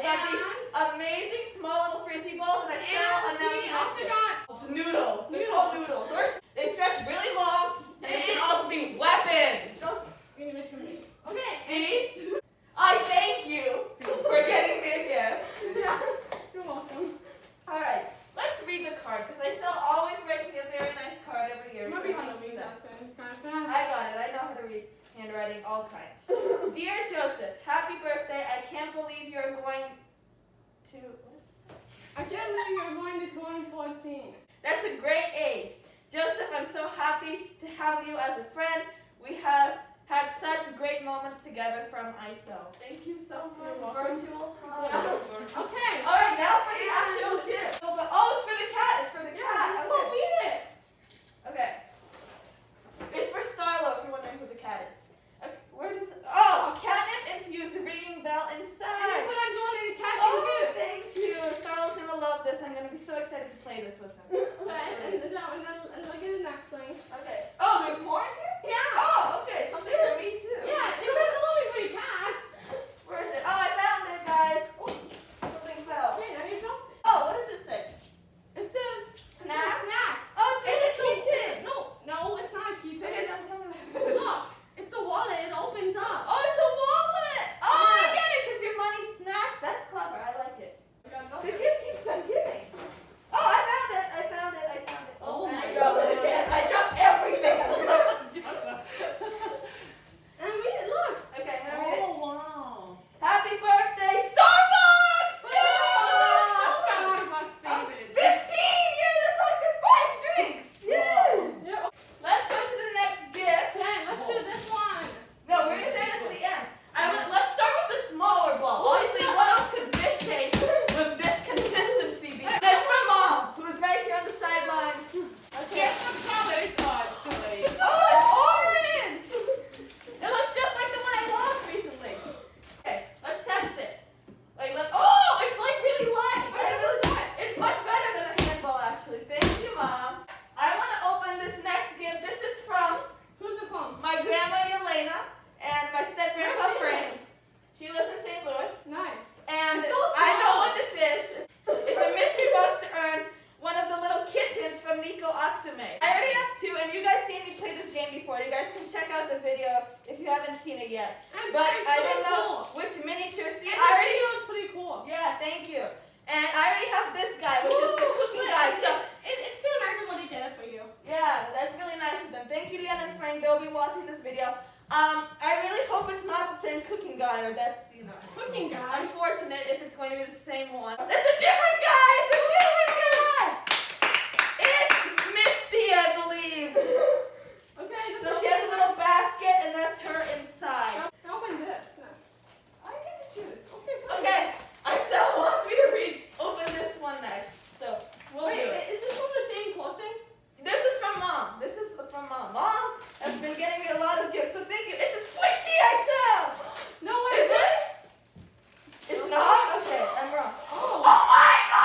got these amazing small little frizzy balls, and I sell we also announcements. got Noodles. They're called noodles. They stretch really long, and they can also be weapons. Okay. See? I thank you for getting me a gift. Yeah, you're welcome. All right, let's read the card because Aysel always writes me a very nice card every year. Maybe how to read that. I got it. I know how to read handwriting, all kinds. Dear Joseph, happy birthday. I can't believe you're going to. What is this? I can't believe you're going to 2014. That's a great age. Joseph, I'm so happy to have you as a friend. We have had such great moments together from Aysel. Thank you so much. Virtual hug. Yeah. Okay. All right, now for the actual gift. Oh, it's for the cat. It's for the cat. Yeah, well, read it. Okay. It's for Starlo, if you're wondering who the cat is. Okay, where does it? Oh, catnip infused ringing bell inside. And I'm doing the cat Oh, gift. thank you. Starlo's gonna love this. I'm gonna be so excited to play this with him. Okay, and then look at the next thing. Okay. Oh, there's more in here? Yeah. Oh, okay. Something for me too. Yeah, it was only for your cat. Where is it? Oh, I found it, guys. Something fell. Wait, now you dropped it. Oh, what does it say? It says Snacks? snacks. Oh, it's in the keychain. No, it's not a keychain. Okay, don't tell me. Look, it's a wallet. It opens up. Oh, it's a wallet. Oh, I get it, because your money snacks. That's clever. I like it. The gift keeps on giving. Oh, I found it. Oh, and I dropped it again. I dropped everything. And read it. Look. Okay, I'm gonna read it. Oh, wow. Happy birthday, Starbucks! Starbucks favorite. 15! Yeah, that's all I could buy drinks. Yay! Yeah. Let's go to the next gift. Okay, let's do this one. No, we're gonna say this at the end. Let's start with the smaller ball. Honestly, what else could this shape with this consistency be? It's from Mom, who's right here on the sidelines. Okay. Here's some colors. Oh, it's too late. Oh, it's orange! It looks just like the one I lost recently. Okay, let's test it. Like, look. Oh, it's like really light. It's much better than a handball, actually. Thank you, Mom. I want to open this next gift. This is from Who's it from? my grandma Elena and my step-grandpa Frank. She lives in St. Louis. Nice. And It's so I know small. what this is. It's a mystery box to earn one of the little kittens from Nico Aksume. I already have two, and you guys seen me play this game before. You guys can check out the video if you haven't seen it yet. And But it's I pretty don't know cool. which miniature. See, And I the already. video is pretty cool. Yeah, thank you. And I already have this guy, which is the cooking guy. So It's so nice of what they did for you. yeah, that's really nice of them. Thank you, Leanne and Frank. They'll be watching this video. I really hope it's not the same cooking guy, or that's, you know, Cooking guy. unfortunate if it's going to be the same one. It's a different guy! It's a different guy! It's Misty, I believe. Okay, So she has a little basket, and that's her inside. Open this. I get to choose. Okay, fine. Okay, Aysel wants me to open this one next. So, we'll Wait, do it. is this from the same closing? This is from Mom. This is from Mom. Mom has been getting me a lot of gifts, so thank you. It's a squishy, Aysel! No way. Is it? It's not? Okay, I'm wrong. Oh. Oh my God!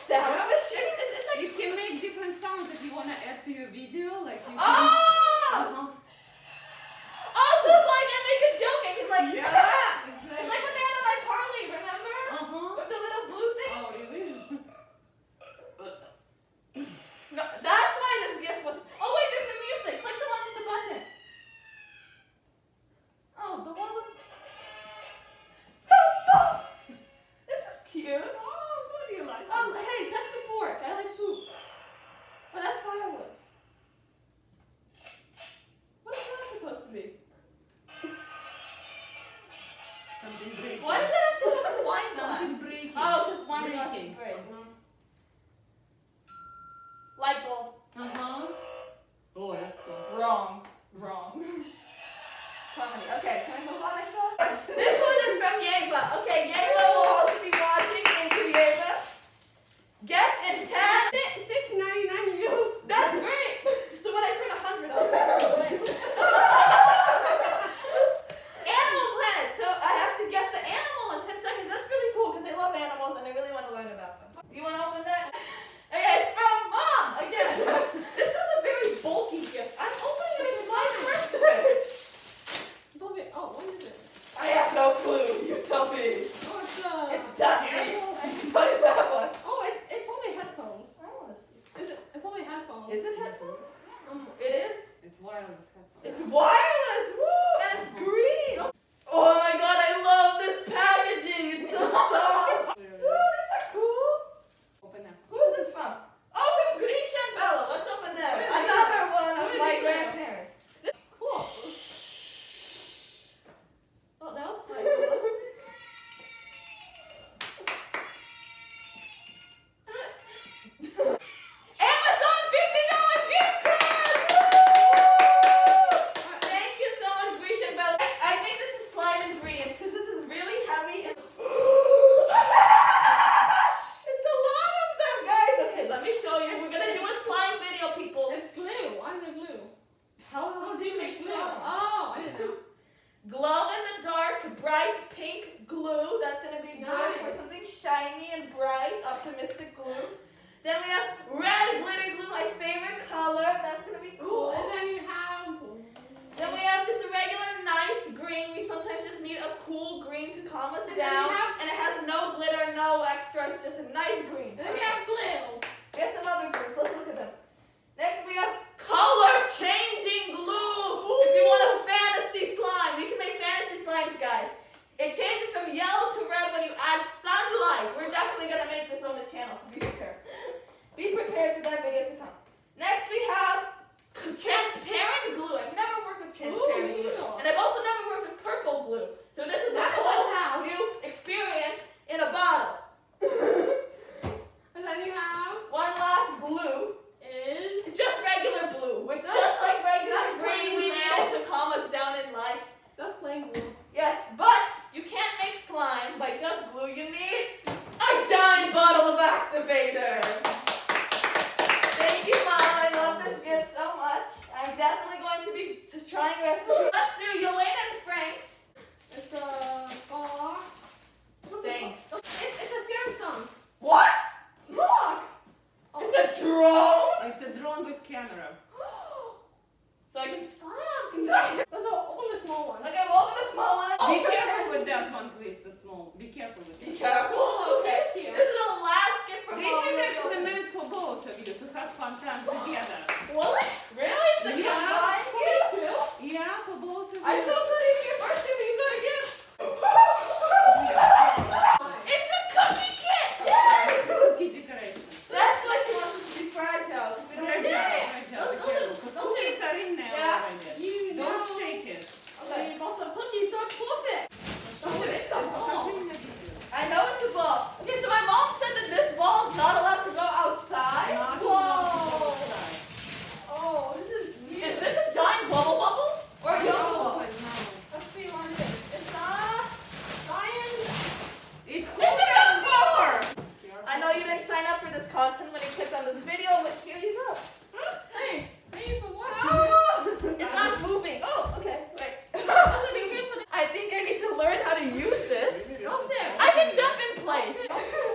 sound machine? It's like You can make different sounds if you want to add to your video. Like you can. Oh! Oh, so if I can make a joke, I can like, Yeah, it's exactly. like what they had on my Carly, remember? Uh-huh. With the little blue thing? Oh, really? No, that's why this gift was. Oh wait, there's the music. Click the one with the button. Oh, the one with. Boop, boop. This is cute. Oh, what do you like? Oh, hey, touch the fork. I like food. Oh, that's fireworks. What is that supposed to be? Something breaking. Why does that have to do with wine glass? Something breaking. Oh, because wine glass Breaking. is great. Uh-huh. Light bulb. Uh-huh. Oh, that's cool. Wrong. Comedy. Okay, can I move on myself? This one is from Yeva. Okay, Yeva will also be watching. Thank you, Yeva. Guess in 10. $6.99 euros. That's great. So when I turn 100, I'll be Animal Planet. So I have to guess the animal in 10 seconds. That's really cool because I love animals and I really want to learn about them. You want to open that? Okay, it's from Mom again. This is a very bulky gift. I'm opening it. It's my birthday. Oh, what is it? I have no clue. You tell me. Oh, It's dusty. What is that one? Oh, it's only headphones. I want to see. It's only headphones. Is it headphones? Um, It is. It's wireless headphones. It's wireless. Woo! And it's green. Oh my god, I love this packaging. It's so soft. Woo, these are cool. Open up. Who is this from? Oh, from Grisha and Bella. Let's open them. Another one of my grandparents. cool. Oh, that was quite cool. Amazon $50 gift card! Woo! Thank you so much, Grisha and Bella. I think this is slime ingredients because this is really heavy and it's a lot of them, guys. Okay, let me show you. We're gonna do a slime video, people. It's glue. Why is it glue? How else do you make glue. slime? Oh, I didn't know. Glow in the dark, bright pink glue. That's gonna be good for Nice. something shiny and bright, optimistic glue. Then we have red glitter glue, my favorite color. That's gonna be Ooh, cool. and then you have. Then we have just a regular nice green. We sometimes just need a cool green to calm us And then down. we have- And it has no glitter, no extra. It's just a nice green. And then we have glue. Here's some other glues. Let's look at them. Next we have color changing glue. If you want a fantasy slime, you can make fantasy slimes, guys. It changes from yellow to red when you add sunlight. We're definitely gonna make this on the channel, so be prepared. Be prepared for that video to come. Next we have transparent glue. I've never worked with transparent me glue. neither. And I've also never worked with purple glue. So this is a None of us whole have. new experience in a bottle. And then you have. One last glue. Is. It's just regular blue. With That's- just like regular that's green, plain we blue. need it to calm us down in life. That's plain glue. Yes, but you can't make slime by just glue. You need a giant bottle of activator. Thank you, Mom. I love this gift so much. I'm definitely going to be trying recipes. Let's do Yelena and Frank's. It's a box. Thanks. It's a Samsung. What? Look! Oh. It's a drone? It's a drone with camera. So I can spy on people. Let's open the small one. Okay, we'll open a small one. Be careful with that one, please. The small. Be careful with Be it. careful. Okay. It's here. This is the last gift from This Mom. is actually meant for both of you to have fun time together. What? Really? It's a Yeah. combined For gift? me too? Yeah, for both of you. I so good it's your birthday, but you got a gift. It's a cookie kit. Cookie decoration. That's why she wants us to be fragile. 'Cause we don't Fragile, Yeah. fragile. Be Those careful. are- 'Cause those cookies are in there Yeah. already. You know. Don't shake it. Okay, but the cookies are perfect. Oh, it's a How ball. can you make it do? I know it's a ball. Okay, so my mom said that this ball is not allowed to go outside. Not Whoa. outside. Oh, this is Is weird. this a giant bubble bubble or a yellow No, ball? no. Let's see what it is. It's a science. It's It's a flower. Careful. I know you didn't sign up for this content when you clicked on this video, but here you go. Hey, thank you for watching. It's not moving. Oh, okay. Wait. Also, be careful. I think I need to learn how to use this. Don't sit. I can jump in place. Don't sit.